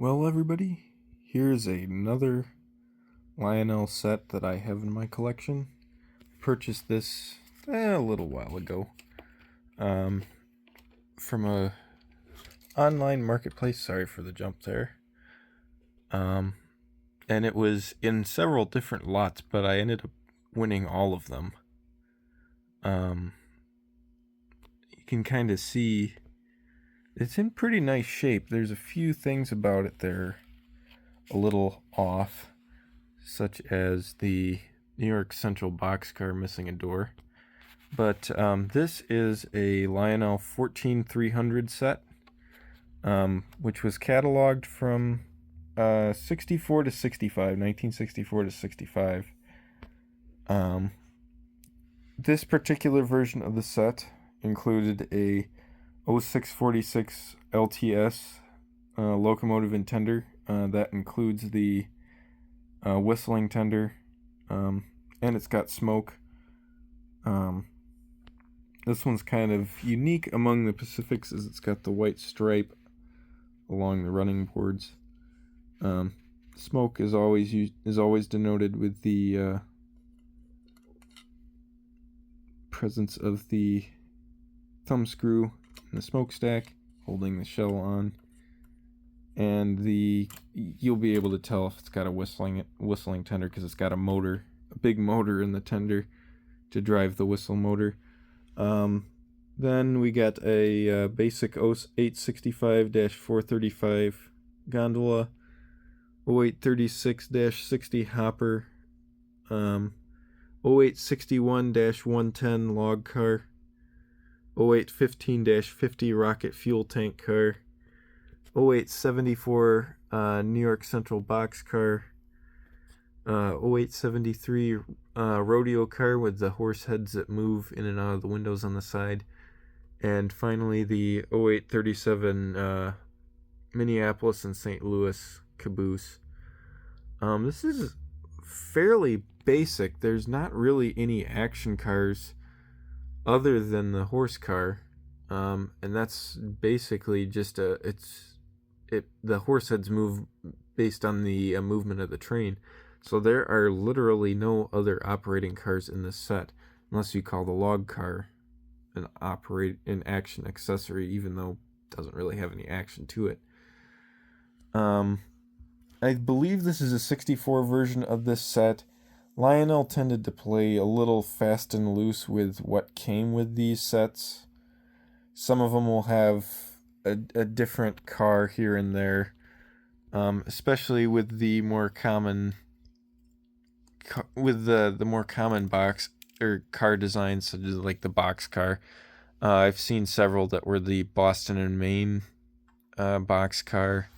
Well, everybody, here's another Lionel set that I have in my collection. Purchased this a little while ago um, from a online marketplace. Sorry for the jump there. And it was in several different lots, but I ended up winning all of them. You can kind of see it's in pretty nice shape. There's a few things about it that are a little off, such as the New York Central boxcar missing a door. But this is a Lionel 14300 set, which was cataloged from 64 to 65, 1964 to 65. This particular version of the set included a 0646 LTS locomotive and tender. That includes the whistling tender, and it's got smoke. This one's kind of unique among the Pacifics, as it's got the white stripe along the running boards. Smoke is always denoted with the presence of the thumb screw in the smokestack holding the shell on, and you'll be able to tell if it's got a whistling tender because it's got a big motor in the tender to drive the whistle motor. Then we got a basic 865-435 gondola, 0836-60 hopper, 0861-110 log car, 0815-50 rocket fuel tank car, 0874 New York Central boxcar, 0873 rodeo car with the horse heads that move in and out of the windows on the side, and finally the 0837 Minneapolis and St. Louis caboose. This is fairly basic. There's not really any action cars other than the horse car, and that's basically just the horse heads move based on the movement of the train. So there are literally no other operating cars in this set, unless you call the log car an action accessory, even though it doesn't really have any action to it. I believe this is a 64 version of this set. Lionel tended to play a little fast and loose with what came with these sets. Some of them will have a different car here and there, especially with the more common the more common box or car designs, such as like the box car. I've seen several that were the Boston and Maine box car,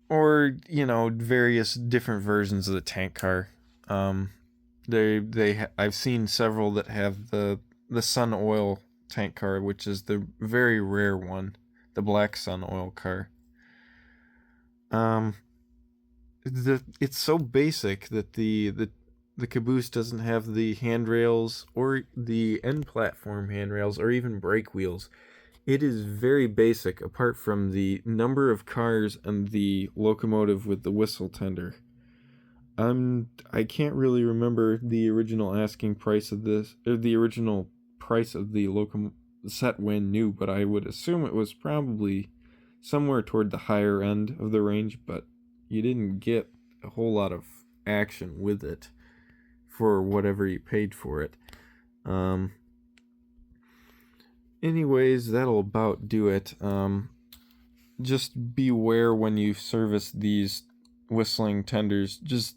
or various different versions of the tank car. I've seen several that have the Sun Oil tank car, which is the very rare one, the black Sun Oil car. It's so basic that the caboose doesn't have the handrails or the end platform handrails or even brake wheels. It is very basic, apart from the number of cars and the locomotive with the whistle tender. I can't really remember the original asking price of this, or the original price of the set when new, but I would assume it was probably somewhere toward the higher end of the range, but you didn't get a whole lot of action with it for whatever you paid for it. Anyways, that'll about do it. Just beware when you service these whistling tenders. Just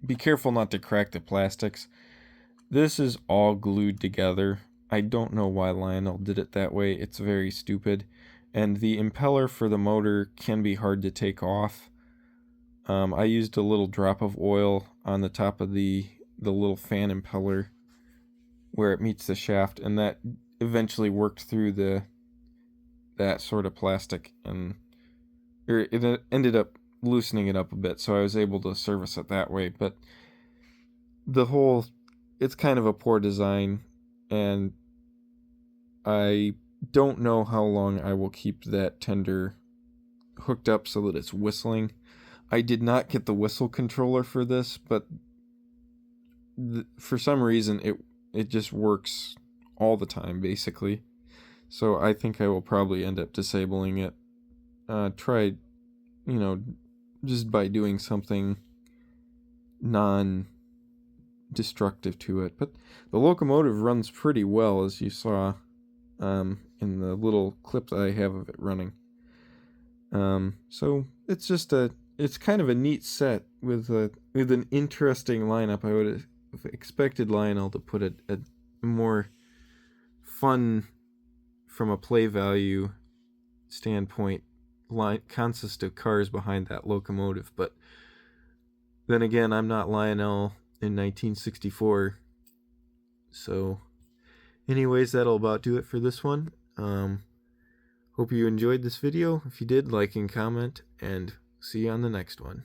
be careful not to crack the plastics. This is all glued together. I don't know why Lionel did it that way. It's very stupid. And the impeller for the motor can be hard to take off. I used a little drop of oil on the top of the little fan impeller where it meets the shaft, and that eventually worked through that sort of plastic, and it ended up loosening it up a bit, so I was able to service it that way. But it's kind of a poor design, and I don't know how long I will keep that tender hooked up so that it's whistling. I did not get the whistle controller for this, but for some reason it just works all the time basically. So I think I will probably end up disabling it. Try, just by doing something non-destructive to it. But the locomotive runs pretty well, as you saw in the little clip that I have of it running. So it's kind of a neat set with an interesting lineup. I would have expected Lionel to put a more fun, from a play value standpoint, consist of cars behind that locomotive. But then again, I'm not Lionel in 1964. So anyways, that'll about do it for this one. Hope you enjoyed this video. If you did, like and comment, and see you on the next one.